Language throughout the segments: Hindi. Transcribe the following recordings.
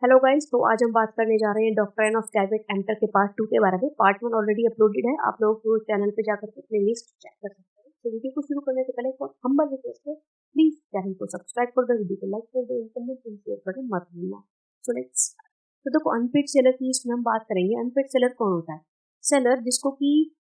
हेलो गाइस, तो आज हम बात करने जा रहे हैं डॉक्ट्राइन ऑफ कैवेट एंटर के पार्ट 2 के बारे में। पार्ट 1 ऑलरेडी अपलोडेड है, आप लोग चैनल पे जाकर के अपनी लिस्ट चेक कर सकते हैं। तो वीडियो को शुरू करने से पहले एक बहुत हम्बल रिक्वेस्ट है, प्लीज चैनल को सब्सक्राइब कर दो, वीडियो को लाइक कर दो, कमेंट और शेयर बटन मत भूलना। So let's. तो देखो, अनपेड सेलर की इसमें हम बात करेंगे। अनपेड सेलर कौन होता है? सेलर जिसको कि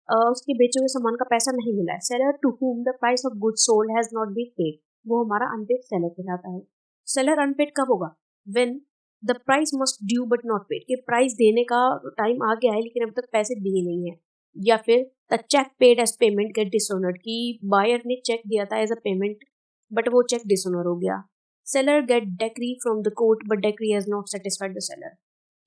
उसके बेचे हुए सामान का पैसा नहीं मिला है। Seller to whom the price of goods sold has not been paid, वो हमारा अनपेड सेलर कहलाता है। सेलर अनपेड कब होगा? when the price must due but not paid, कि प्राइस देने का टाइम आ गया है लेकिन अब तक पैसे दिए नहीं है। या फिर the cheque paid as payment get dishonoured, कि बायर ने चेक दिया था एज अ पेमेंट बट वो चेक डिसऑनर हो गया। Seller get decree from the court but decree has not satisfied the seller,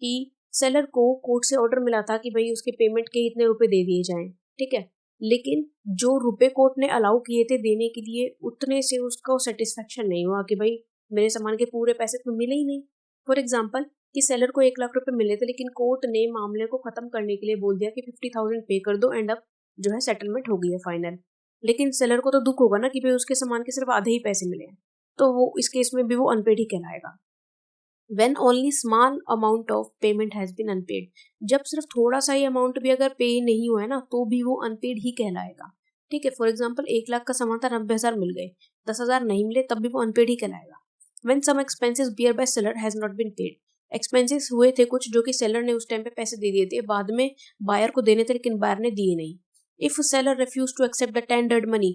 कि सेलर को कोर्ट से ऑर्डर मिला था कि भाई उसके पेमेंट के इतने रुपए दे दिए जाएं, ठीक है, लेकिन जो रुपए कोर्ट ने अलाउ किए थे देने के लिए उतने से उसको सेटिस्फेक्शन नहीं हुआ, कि भाई मेरे सामान के पूरे पैसे तो मिले ही नहीं। फॉर एग्जाम्पल, कि सेलर को 1 लाख रुपए मिले थे लेकिन कोर्ट ने मामले को खत्म करने के लिए बोल दिया कि 50,000 पे कर दो एंड अब जो है सेटलमेंट हो गई है फाइनल। लेकिन सेलर को तो दुख होगा ना कि भाई उसके सामान के सिर्फ आधे ही पैसे मिले हैं, तो वो इस केस में भी वो अनपेड ही कहलाएगा। When only small amount of payment has been unpaid, जब सिर्फ थोड़ा सा ही अमाउंट भी अगर पे नहीं हुआ है ना तो भी वो अनपेड ही कहलाएगा। ठीक है, फॉर एग्जाम्पल 1 लाख का सामान था, 90,000 मिल गए, 10,000 नहीं मिले, तब भी वो अनपेड ही कहलाएगा। When some expenses bear by seller has not been paid, expenses हुए थे कुछ जो कि सेलर ने उस टाइम पे पैसे दे दिए थे, बाद में बायर को देने थे लेकिन बायर ने दिए नहीं। If seller refuse to accept the tendered money,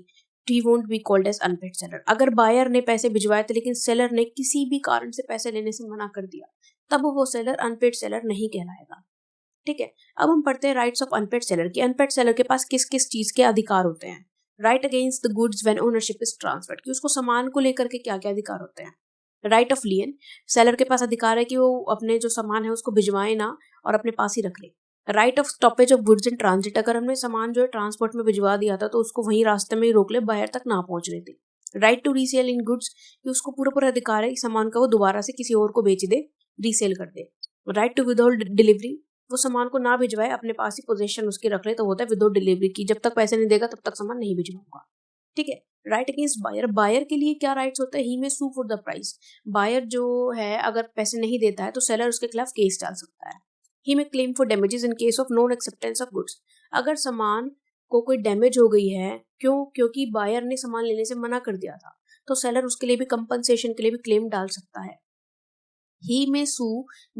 he won't be called as unpaid seller। अगर बायर ने पैसे भिजवाए थे लेकिन सेलर ने किसी भी कारण से पैसे लेने से मना कर दिया, तब वो सेलर अनपेड सेलर नहीं कहलाएगा। ठीक है, अब हम पढ़ते हैं राइट्स ऑफ अनपेड सेलर की। अनपेड सेलर के पास किस किस चीज के अधिकार होते हैं। Right against the goods when ownership is transferred, कि उसको सामान को लेकर के क्या क्या अधिकार होते हैं। राइट ऑफ लियन, सेलर के पास अधिकार है कि वो अपने जो सामान है उसको भिजवाए ना और अपने पास ही रख ले। Right of stoppage of goods in transit, अगर हमने सामान जो है ट्रांसपोर्ट में भिजवा दिया था तो उसको वहीं रास्ते में ही रोक ले, बाहर तक ना पहुंचने दे। Right to resale in goods, कि उसको पूरा पूरा अधिकार है कि सामान का वो दोबारा से किसी और को बेच दे, रीसेल कर दे। राइट टू विदहोल्ड डिलीवरी, वो सामान को ना भिजवाए, अपने पास ही पोजीशन उसकी रख ले, तो होता है विदाउट डिलीवरी की, जब तक पैसे नहीं देगा तब तक सामान नहीं भिजवाऊंगा। ठीक है। राइट अगेंस्ट बायर, बायर के लिए क्या राइट्स होता है? ही में sue for the price, buyer जो है अगर पैसे नहीं देता है तो सेलर उसके खिलाफ केस डाल सकता है। ही में claim for damages in case of non acceptance of goods, अगर सामान को कोई डैमेज हो गई है, क्योंकि बायर ने सामान लेने से मना कर दिया था, तो सेलर उसके लिए भी कंपनसेशन के लिए भी क्लेम डाल सकता है। He may sue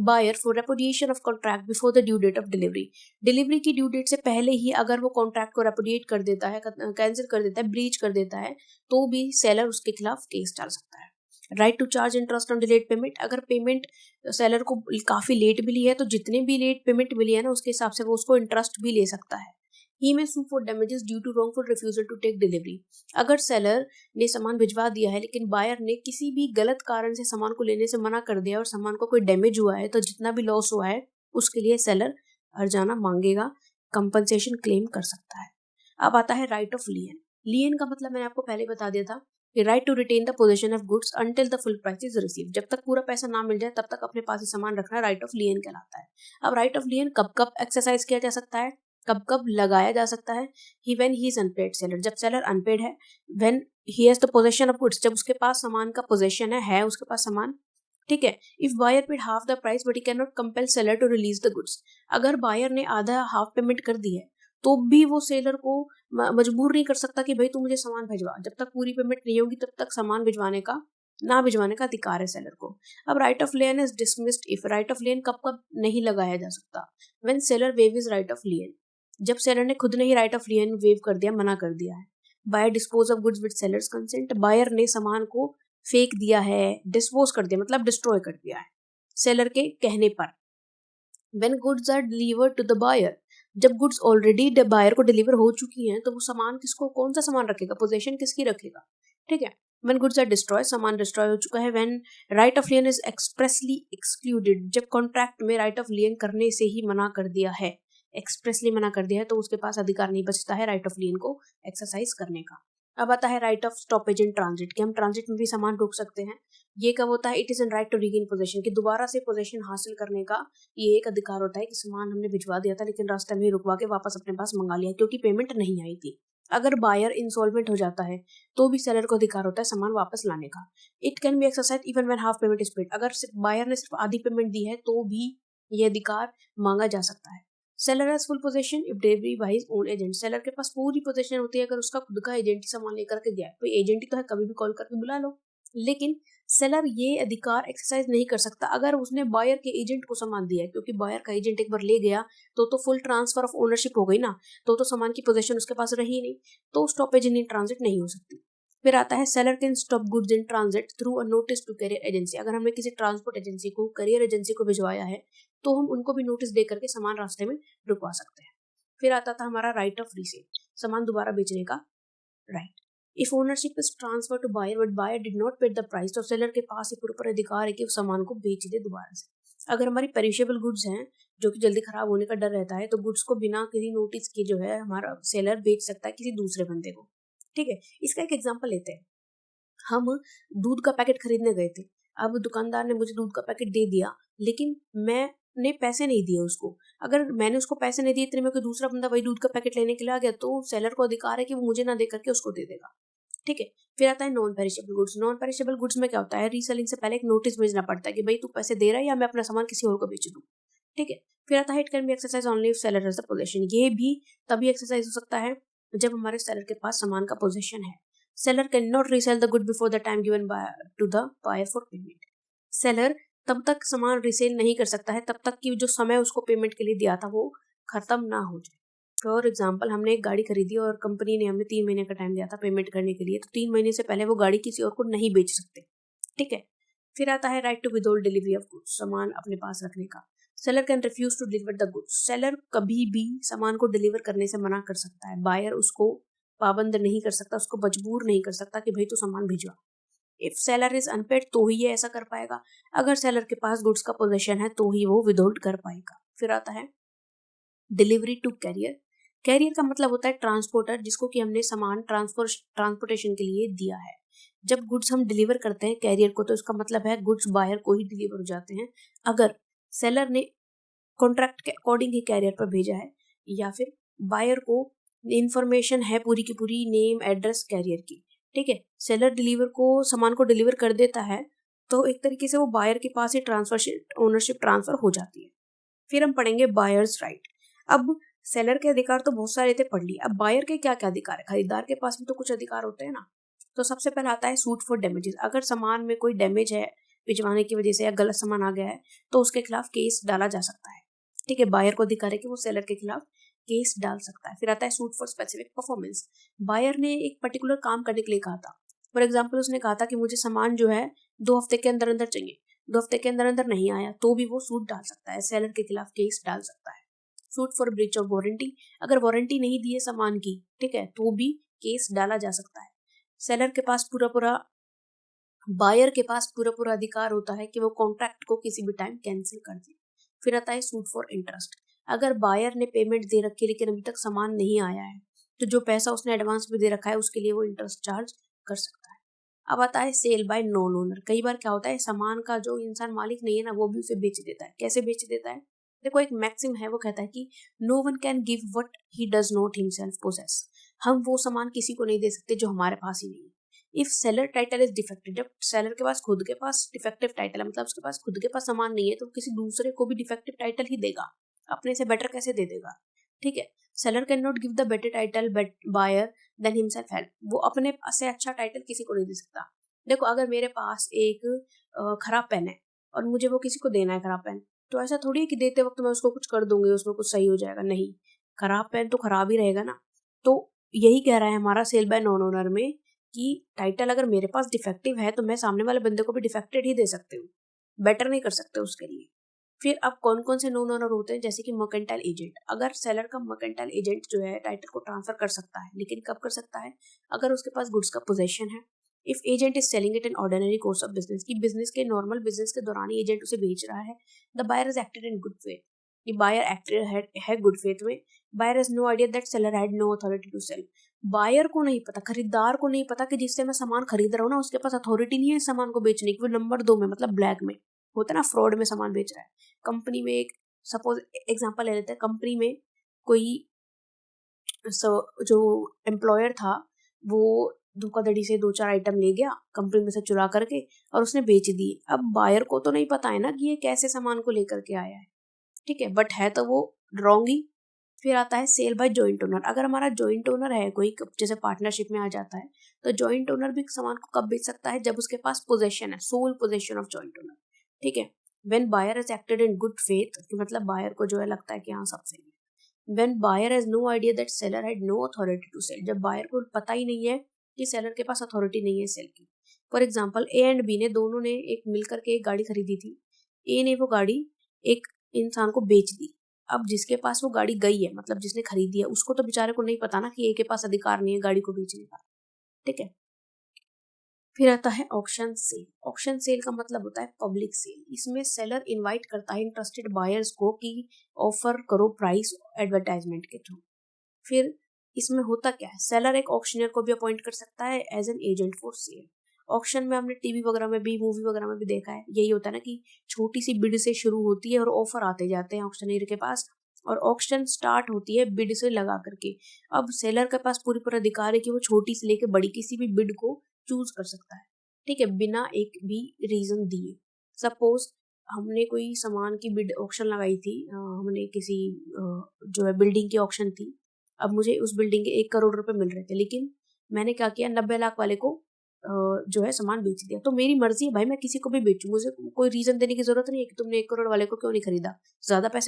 buyer for repudiation of contract before the due date of delivery, delivery की ड्यू डेट से पहले ही अगर वो कॉन्ट्रैक्ट को रेपुडिएट कर देता है, कैंसिल कर देता है, ब्रीच कर देता है, तो भी सेलर उसके खिलाफ केस डाल सकता है। Right to charge interest on delayed payment, अगर पेमेंट सेलर को काफी लेट मिली है तो जितने भी लेट पेमेंट मिली है ना उसके हिसाब से वो उसको इंटरेस्ट भी ले सकता है। He may sue for damages due to wrongful refusal to take delivery, अगर सेलर ने सामान भिजवा दिया है लेकिन बायर ने किसी भी गलत कारण से सामान को लेने से मना कर दिया और सामान को कोई डैमेज हुआ है, तो जितना भी लॉस हुआ है उसके लिए सेलर हर्जाना मांगेगा, कंपनसेशन क्लेम कर सकता है। अब आता है राइट ऑफ लियन। लियन का मतलब मैंने आपको पहले बता दिया था कि right to retain the position of goods until the full price is received, जब तक पूरा पैसा ना मिल जाए तब तक अपने पास ही सामान रखना राइट ऑफ लियन कहलाता है। अब राइट ऑफ लियन कब कब एक्सरसाइज किया जा सकता है, कब कब लगाया जा सकता है? He when he is unpaid seller, जब सेलर अनपेड है। When he has the position of goods, जब उसके पास सामान का पोजीशन है उसके पास सामान। ठीक है। If buyer paid half the price but he can not compel seller to release the goods, अगर बायर ने आधा हाफ पेमेंट कर दी है तो भी वो सेलर को मजबूर नहीं कर सकता कि भाई तू मुझे सामान भिजवा, जब तक पूरी पेमेंट नहीं होगी तब तक सामान भिजवाने का ना भिजवाने का अधिकार है सेलर को। अब right of lien is dismissed if, right of lien कब कब नहीं लगाया जा सकता? When seller waive is right of lien, जब सेलर ने खुद ने ही राइट ऑफ लियन वेव कर दिया, मना कर दिया है। Buyer dispose of goods with seller's consent, buyer ने सामान को फेंक दिया है, डिस्पोज कर दिया मतलब डिस्ट्रॉय कर दिया है सेलर के कहने पर। When goods are delivered to the buyer, जब गुड्स ऑलरेडी बायर को डिलीवर हो चुकी हैं तो वो सामान किसको, कौन सा सामान रखेगा, पोजीशन किसकी रखेगा? ठीक है। व्हेन गुड्स आर डिस्ट्रॉय, सामान डिस्ट्रॉय हो चुका है। When right of lien is expressly excluded, जब कॉन्ट्रैक्ट में राइट ऑफ लियन करने से ही मना कर दिया है, एक्सप्रेसली मना कर दिया है, तो उसके पास अधिकार नहीं बचता है राइट ऑफ लियन को एक्सरसाइज करने का। अब आता है right of stoppage in transit, कि हम ट्रांजिट में भी सामान रोक सकते हैं। ये कब होता है? It is an right to regain position, कि दोबारा से पोजीशन हासिल करने का ये एक अधिकार होता है कि सामान हमने भिजवा दिया था लेकिन रास्ते में ही रुकवा के वापस अपने पास मंगा लिया क्योंकि पेमेंट नहीं आई थी। अगर बायर इंसॉल्वेंट हो जाता है तो भी सेलर को अधिकार होता है सामान वापस लाने का। It can be exercise even when half payment is paid. अगर बायर ने सिर्फ आधी पेमेंट दी है तो भी ये अधिकार मांगा जा सकता है। Seller has full position if delivery by his own agent. Seller के पास पूरी पोजीशन होती है अगर उसका खुद का एजेंट ही सामान लेकर के गया। कोई एजेंट ही तो है, कभी भी कॉल करके बुला लो। लेकिन सेलर ये अधिकार एक्सरसाइज नहीं कर सकता अगर उसने बायर के एजेंट को सामान दिया है, क्योंकि बायर का एजेंट एक बार ले गया तो फुल ट्रांसफर ऑफ ओनरशिप हो गई ना, तो सामान की पोजीशन उसके पास रही नहीं, तो स्टॉपेज इन ट्रांजिट नहीं हो सकती। फिर आता है seller can stop goods in transit through a notice to carrier agency. अगर हमने किसी ट्रांसपोर्ट एजेंसी को, करियर एजेंसी को भिजवाया है तो हम उनको भी नोटिस दे करके सामान रास्ते में रुकवा सकते हैं। फिर आता था हमारा राइट ऑफ रीसेल, सामान दोबारा बेचने का right. If ownership is transfer to buyer but buyer did not pay the price, तो सेलर के पास एक प्रॉपर अधिकार है कि उस सामान को बेच दे दोबारा से। अगर हमारी पेरिशेबल गुड्स हैं जो कि जल्दी खराब होने का डर रहता है, तो गुड्स को बिना किसी नोटिस के जो है हमारा सेलर बेच सकता है किसी दूसरे बंदे को। ठीक है, इसका एक एग्जांपल लेते हैं। हम दूध का पैकेट खरीदने गए थे, अब दुकानदार ने मुझे दूध का पैकेट दे दिया, लेकिन मैंने पैसे नहीं दिए उसको। अगर मैंने उसको पैसे नहीं दिए इतने में कोई दूसरा बंदा वही दूध का पैकेट लेने के लिए आ गया, तो सेलर को अधिकार है कि वो मुझे ना दे करके उसको दे देगा। ठीक है, फिर आता है non perishable goods. Non perishable goods में क्या होता है, रीसेलिंग से पहले एक नोटिस भेजना पड़ता है कि भाई तू पैसे दे रहा है या मैं अपना सामान किसी और को बेच दूं। ठीक है, फिर आता है it can be exercise only if seller has the position. ये भी तभी एक्सरसाइज हो सकता है जब हमारे सेलर के पास सामान का पोजीशन है। Seller can not resell the good before the time given to the buyer for payment. Seller तब तक सामान रीसेल नहीं कर सकता है तब तक कि जो समय उसको पेमेंट के लिए दिया था वो खत्म ना हो जाए। फॉर एग्जाम्पल, हमने एक गाड़ी खरीदी और कंपनी ने हमें 3 महीने का टाइम दिया था पेमेंट करने के लिए, तो 3 महीने से पहले वो गाड़ी किसी और को नहीं बेच सकते। ठीक है, फिर आता है right to withhold delivery of goods, सामान अपने पास रखने का। Seller can refuse to deliver the goods. Seller कभी भी सामान को डिलीवर करने से मना कर सकता है। बायर उसको पाबंद नहीं कर सकता, उसको मजबूर नहीं कर सकता कि भाई तू सामान भिजवा। इफ सेलर इज अनपेड तो ही ये ऐसा कर पाएगा। अगर सेलर के पास गुड्स का पोजीशन है तो ही वो विदहोल्ड कर पाएगा। फिर आता है डिलीवरी टू कैरियर। कैरियर का मतलब होता है ट्रांसपोर्टर, जिसको कि हमने सामान ट्रांसपोर्टेशन के लिए दिया है। जब गुड्स हम डिलीवर करते हैं कैरियर को, तो इसका मतलब है गुड्स बायर को ही डिलीवर हो जाते हैं। अगर सेलर ने कॉन्ट्रैक्ट के अकॉर्डिंग ही कैरियर पर भेजा है, या फिर बायर को इंफॉर्मेशन है पूरी की पूरी, नेम एड्रेस कैरियर की। ठीक है, सेलर सामान को डिलीवर कर देता है तो एक तरीके से वो बायर के पास ही ओनरशिप ट्रांसफर हो जाती है। फिर हम पढ़ेंगे बायर्स राइट। अब सेलर के अधिकार तो बहुत सारे थे, पढ़ लिए। अब बायर के क्या क्या अधिकार है, खरीदार के पास भी तो कुछ अधिकार होते हैं ना। तो सबसे पहले आता है सूट फॉर डैमेजेस। अगर सामान में कोई डैमेज है भिजवाने की वजह से या गलत सामान आ गया है तो उसके खिलाफ केस डाला जा सकता है। ठीक है, बायर को अधिकार है कि वो सेलर के खिलाफ केस डाल सकता है। फिर आता है suit for specific performance. Buyer ने एक पर्टिकुलर काम करने के लिए कहा था। फॉर एग्जाम्पल, उसने कहा था कि मुझे सामान जो है 2 हफ्ते के अंदर अंदर चाहिए, 2 हफ्ते के अंदर अंदर नहीं आया, तो भी वो सूट डाल सकता है, सेलर के खिलाफ केस डाल सकता है। Suit for breach of warranty. अगर वारंटी नहीं दी है सामान की, ठीक है, तो भी केस डाला जा सकता है। सेलर के पास बायर के पास पूरा अधिकार होता है कि वो कॉन्ट्रैक्ट को किसी भी टाइम कैंसिल कर दे। फिर आता है सूट फॉर इंटरेस्ट। अगर बायर ने पेमेंट दे रखी है लेकिन अभी तक सामान नहीं आया है, तो जो पैसा उसने एडवांस में दे रखा है उसके लिए वो इंटरेस्ट चार्ज कर सकता है। अब आता है सेल बाय नॉन ओनर। कई बार क्या होता है, सामान का जो इंसान मालिक नहीं है ना, वो भी उसे बेच देता है। कैसे बेच देता है, देखो एक मैक्सिम है, वो कहता है कि no one can give what he does not himself possess. हम वो सामान किसी को नहीं दे सकते जो हमारे पास ही नहीं है। If seller title is defective, जब सेलर के पास खुद के पास डिफेक्टिव टाइटल है, मतलब उसके पास खुद के पास सामान नहीं है, तो किसी दूसरे को भी डिफेक्टिव टाइटल ही देगा, अपने से बेटर कैसे दे देगा। ठीक है, seller can not give the better title buyer then himself had. वो अपने से अच्छा टाइटल किसी को नहीं दे सकता। देखो, अगर मेरे पास एक खराब पेन है और मुझे वो किसी को देना है खराब पेन, तो ऐसा थोड़ी है कि देते वक्त मैं उसको कुछ कर दूंगी, उसमें कुछ सही हो जाएगा। नहीं, खराब पेन तो खराब ही रहेगा ना। तो यही कह रहा है हमारा सेल बाय नॉन ओनर में कि टाइटल अगर मेरे पास डिफेक्टिव है तो मैं सामने वाले बंदे को भी डिफेक्टेड ही दे सकती हूँ, बेटर नहीं कर सकते उसके लिए। फिर अब कौन कौन से नॉन ओनर होते हैं, जैसे कि मर्केंटाइल एजेंट। अगर सेलर का मर्केंटाइल एजेंट जो है टाइटल को ट्रांसफर कर सकता है, लेकिन कब कर सकता है, अगर उसके पास गुड्स का पोजेशन है। If agent is selling it in ordinary course of business, की बिजनेस के नॉर्मल बिजनेस के दौरान ही एजेंट उसे बेच रहा है। The buyer is acted in good faith, ये बायर एक्टेड है गुड फेथ में। Buyer has no idea that seller had no authority to sell. Buyer को नहीं पता, खरीदार को नहीं पता कि जिससे मैं सामान खरीद रहा हूँ ना, उसके पास अथॉरिटी नहीं है सामान को बेचने की। वो नंबर 2 में, मतलब ब्लैक में होता है ना, फ्रॉड में सामान बेच रहा है। कंपनी में एक सपोज एग्जांपल ले लेते हैं, कंपनी में कोई जो एम्प्लॉयर था वो धोखाधड़ी से 2-4 आइटम ले गया कंपनी में से चुरा करके और उसने बेच दिए। अब बायर को तो नहीं पता है ना कि ये कैसे सामान को लेकर के आया है, ठीक है, बट है तो वो रॉन्ग ही। फिर आता है सेल बाय जॉइंट ओनर। अगर हमारा जॉइंट ओनर है कोई, जैसे पार्टनरशिप में आ जाता है, तो जॉइंट ओनर भी सामान को कब बेच सकता है, जब उसके पास पोजेशन है, sole possession of joint owner, ठीक है। When buyer has acted in good faith, मतलब बायर को जो है लगता है कि हाँ सब सही है। When buyer has no idea that seller had no authority to sell, जब बायर को पता ही नहीं है कि सेलर के पास अथॉरिटी नहीं है सेल की। For example A and B ने दोनों ने एक मिलकर के एक गाड़ी खरीदी थी। ए ने वो गाड़ी एक इंसान को बेच दी। अब जिसके पास वो गाड़ी गई है, मतलब जिसने खरीदी है, उसको तो बेचारे को नहीं पता ना कि ए के पास अधिकार नहीं है गाड़ी को बेचने का, ठीक है। फिर आता है ऑक्शन सेल। ऑक्शन सेल का मतलब होता है पब्लिक सेल। इसमें सेलर इनवाइट करता है इंटरेस्टेड बायर्स को कि ऑफर करो प्राइस एडवर्टाइजमेंट के थ्रू। फिर इसमें होता क्या है, सेलर एक ऑक्शनियर को भी अपॉइंट कर सकता है as an agent for sale. Auction में हमने टीवी वगैरह में भी, मूवी वगैरह में भी देखा है, यही होता है ना कि छोटी सी बिड से शुरू होती है और ऑफर आते जाते हैं ऑक्शनियर के पास, और ऑक्शन स्टार्ट होती है बिड से लगा करके। अब सेलर के पास पूरी अधिकार है कि वो छोटी से लेकर बड़ी किसी भी बिड को चूज कर सकता है, ठीक है, बिना एक भी रीजन दिए। सपोज हमने कोई सामान की बिड ऑक्शन लगाई थी, हमने किसी जो है बिल्डिंग की ऑक्शन थी। अब मुझे उस बिल्डिंग के 1 करोड़ रुपए मिल रहे थे, लेकिन मैंने क्या किया, 90 लाख वाले को जो है सामान बेच दिया। तो मेरी मर्जी है भाई, मैं किसी को भी बेचूं, मुझे कोई रीजन देने की जरूरत नहीं है कि तुमने 1 करोड़ वाले को क्यों नहीं खरीदा, ज्यादा पैसे